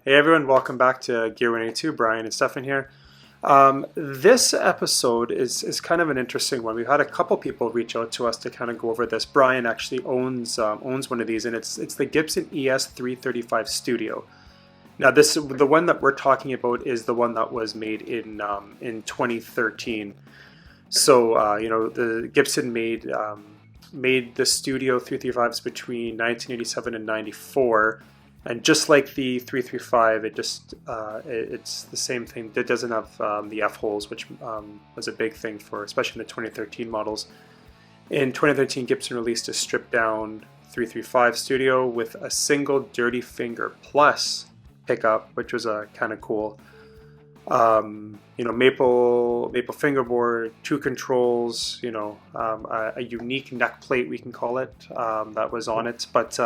Hey everyone, welcome back to Gear 182. Brian and Stefan here. This episode is kind of an interesting one. We've had a couple people reach out to us to kind of go over this. Brian actually owns one of these, and it's the Gibson ES-335 Studio. Now, the one that we're talking about is the one that was made in 2013. So the Gibson made the Studio 335s between 1987 and 94. And just like the 335, it's the same thing. It doesn't have the F-holes, which was a big thing for, especially in the 2013 models. In 2013, Gibson released a stripped-down 335 Studio with a single Dirty Finger Plus pickup, which was kind of cool. Maple fingerboard, two controls. A unique neck plate, we can call it, that was on it, but.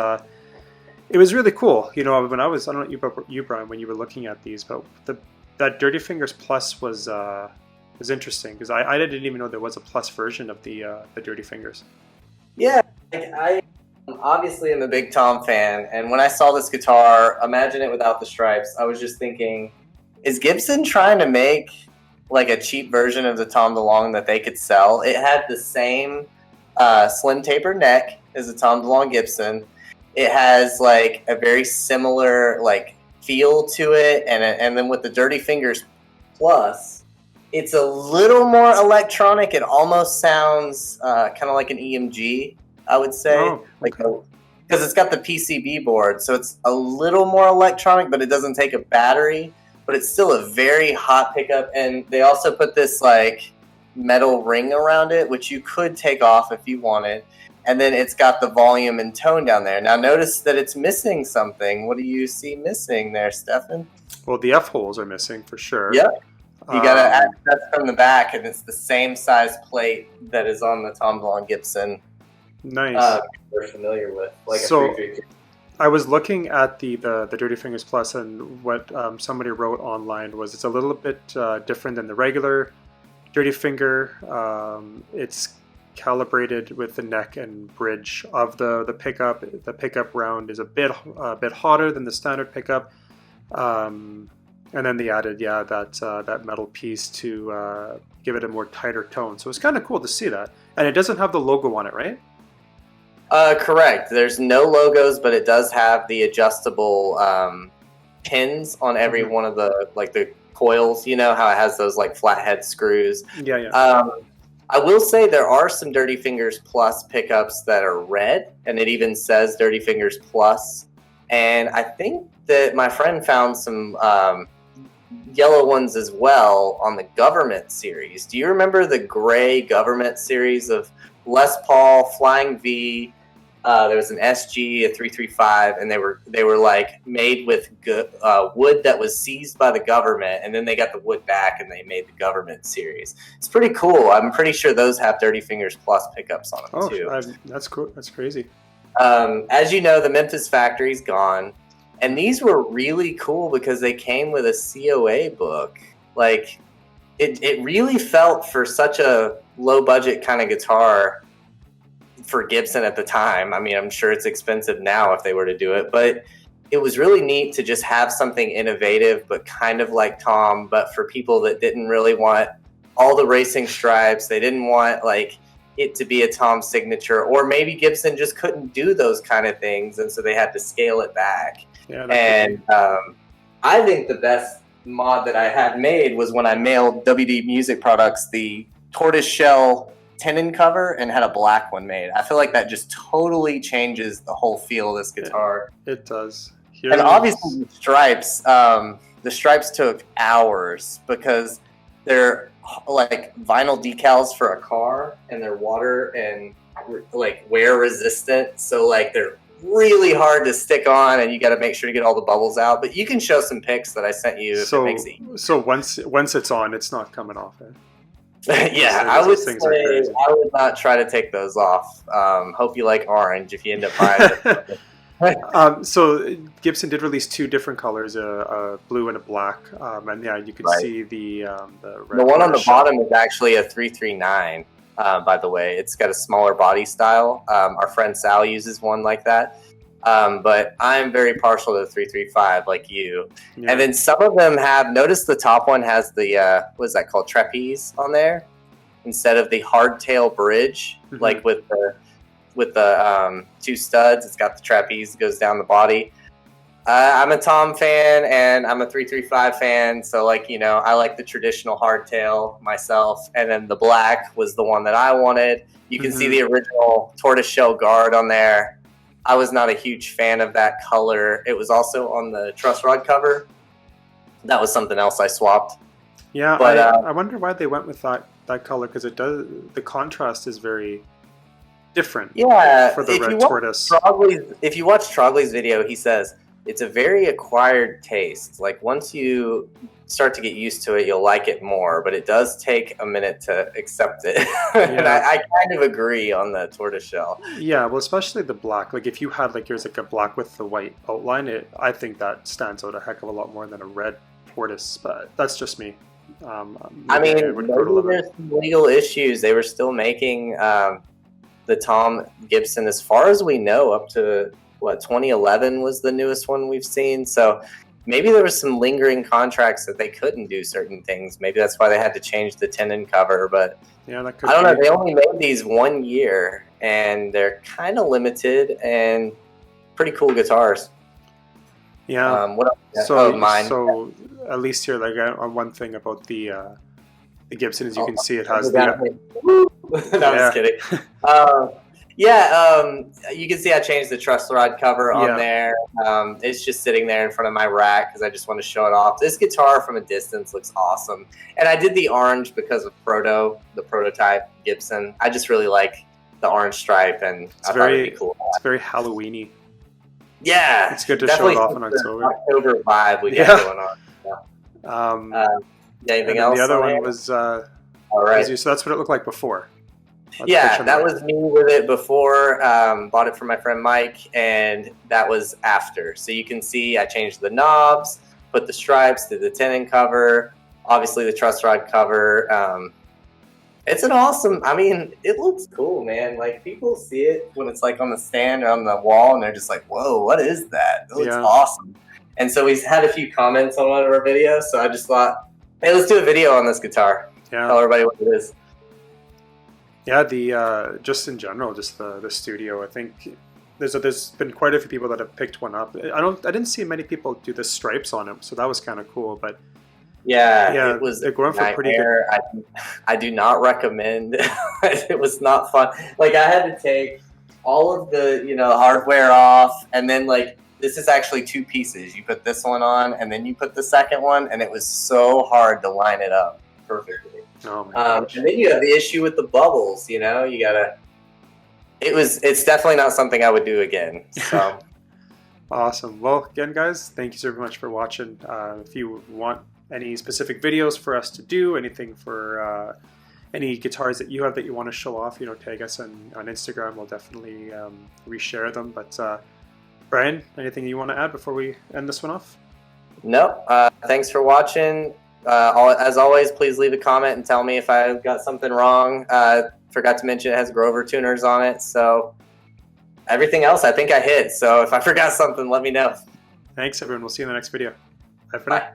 It was really cool. When I don't know about you, Brian, when you were looking at these, but that Dirty Fingers Plus was interesting because I didn't even know there was a Plus version of the Dirty Fingers. Yeah, I obviously am a big Tom fan, and when I saw this guitar, imagine it without the stripes, I was just thinking, is Gibson trying to make like a cheap version of the Tom DeLonge that they could sell? It had the same slim tapered neck as the Tom DeLonge Gibson. It has like a very similar like feel to it, and then with the Dirty Fingers Plus, it's a little more electronic. It almost sounds kind of like an EMG, I would say, because it's got the PCB board, so it's a little more electronic, but it doesn't take a battery. But it's still a very hot pickup, and they also put this like metal ring around it, which you could take off if you wanted. And then it's got the volume and tone down there. Now notice that it's missing something. What do you see missing there, Stefan? Well, the F-holes are missing for sure. Yep. You got to access from the back, and it's the same size plate that is on the Tom DeLonge Gibson. Nice. We're familiar with, like so, a 332. I was looking at the Dirty Fingers Plus, and what somebody wrote online was it's a little bit different than the regular Dirty Finger. It's calibrated with the neck and bridge of the pickup. The pickup round is a bit hotter than the standard pickup, and then they added that metal piece to give it a more tighter tone. So it's kind of cool to see that, and it doesn't have the logo on it, right? Correct. There's no logos, but it does have the adjustable pins on every one of the coils. You know how it has those like flathead screws. Yeah. I will say there are some Dirty Fingers Plus pickups that are red, and it even says Dirty Fingers Plus. And I think that my friend found some yellow ones as well on the Government series. Do you remember the gray Government series of Les Paul, Flying V? There was an SG, a 335, and they were like made with wood that was seized by the government, and then they got the wood back and they made the Government series. It's pretty cool. I'm pretty sure those have Dirty Fingers Plus pickups on them too. That's cool. That's crazy. As you know, the Memphis factory's gone, and these were really cool because they came with a COA book. Like it really felt for such a low budget kind of guitar for Gibson at the time. I mean, I'm sure it's expensive now if they were to do it, but it was really neat to just have something innovative, but kind of like Tom, but for people that didn't really want all the racing stripes. They didn't want like it to be a Tom signature, or maybe Gibson just couldn't do those kind of things, and so they had to scale it back. Yeah, and I think the best mod that I had made was when I mailed WD Music Products the tortoise shell tenon cover and had a black one made. I feel like that just totally changes the whole feel of this guitar. It does. And obviously the stripes took hours because they're like vinyl decals for a car, and they're water and like wear resistant. So like they're really hard to stick on, and you got to make sure to get all the bubbles out. But you can show some pics that I sent you if it makes it easy. So once it's on, it's not coming off. Yeah, I would say I would not try to take those off. Hope you like orange if you end up buying it. So Gibson did release two different colors, a blue and a black, and yeah, you can see the red. The one on the bottom is actually a 339. By the way, it's got a smaller body style. Our friend Sal uses one like that. But I'm very partial to the 335 like you. Yeah. And then some of them have, notice the top one has the, what is that called, trapeze on there instead of the hardtail bridge, like with the 2 studs. It's got the trapeze that goes down the body. I'm a Tom fan and I'm a 335 fan, so like, you know, I like the traditional hardtail myself, and then the black was the one that I wanted. You can see the original tortoiseshell guard on there. I was not a huge fan of that color. It was also on the truss rod cover. That was something else I swapped. Yeah, but I wonder why they went with that color, because it does, the contrast is very different. Yeah, for the red tortoise. If you watch Trogley's video, he says it's a very acquired taste. Like once you start to get used to it, you'll like it more, but it does take a minute to accept it. And I kind of agree on the tortoiseshell. Yeah, well, especially the black. Like if you had like yours like a black with the white outline, I think that stands out a heck of a lot more than a red tortoise. But that's just me. I mean, there's some legal issues. They were still making the Tom Gibson, as far as we know, up to 2011 was the newest one we've seen. So maybe there was some lingering contracts that they couldn't do certain things. Maybe that's why they had to change the tenon cover. But yeah, that could I don't know. They only made these 1 year, and they're kind of limited and pretty cool guitars. Yeah. What else? So, mine. So at least here, like one thing about the Gibson is you can see it has no, I'm just kidding. You can see I changed the truss rod cover on there. It's just sitting there in front of my rack because I just want to show it off. This guitar from a distance looks awesome. And I did the orange because of the prototype Gibson. I just really like the orange stripe, and I thought it'd be cool. It's very Halloween-y. Yeah. It's good to show it off in October. October vibe we got going on. Anything else? The other one was, all right. So that's what it looked like before. That was me with it before. Bought it from my friend Mike, and that was after. So you can see I changed the knobs, put the stripes, did the tenon cover, obviously the truss rod cover. It's an awesome, I mean, it looks cool, man. Like people see it when it's like on the stand or on the wall, and they're just like, whoa, what is that? It looks awesome. And so we've had a few comments on one of our videos, so I just thought, hey, let's do a video on this guitar. Yeah. Tell everybody what it is. Yeah, the just in general, just the studio. I think there's been quite a few people that have picked one up. I didn't see many people do the stripes on it, so that was kind of cool. But it was. They're going for pretty good. I do not recommend. It was not fun. Like I had to take all of the hardware off, and then like this is actually 2 pieces. You put this one on, and then you put the second one, and it was so hard to line it up perfectly. Oh my gosh. And then you have the issue with the bubbles. You gotta. It's definitely not something I would do again. So. Awesome. Well, again, guys, thank you so much for watching. If you want any specific videos for us to do, anything for any guitars that you have that you want to show off, tag us on Instagram. We'll definitely reshare them. But Brian, anything you want to add before we end this one off? No. Thanks for watching. As always, please leave a comment and tell me if I got something wrong. Forgot to mention it has Grover tuners on it. So everything else I think I hit. So if I forgot something, let me know. Thanks, everyone. We'll see you in the next video. Bye for now.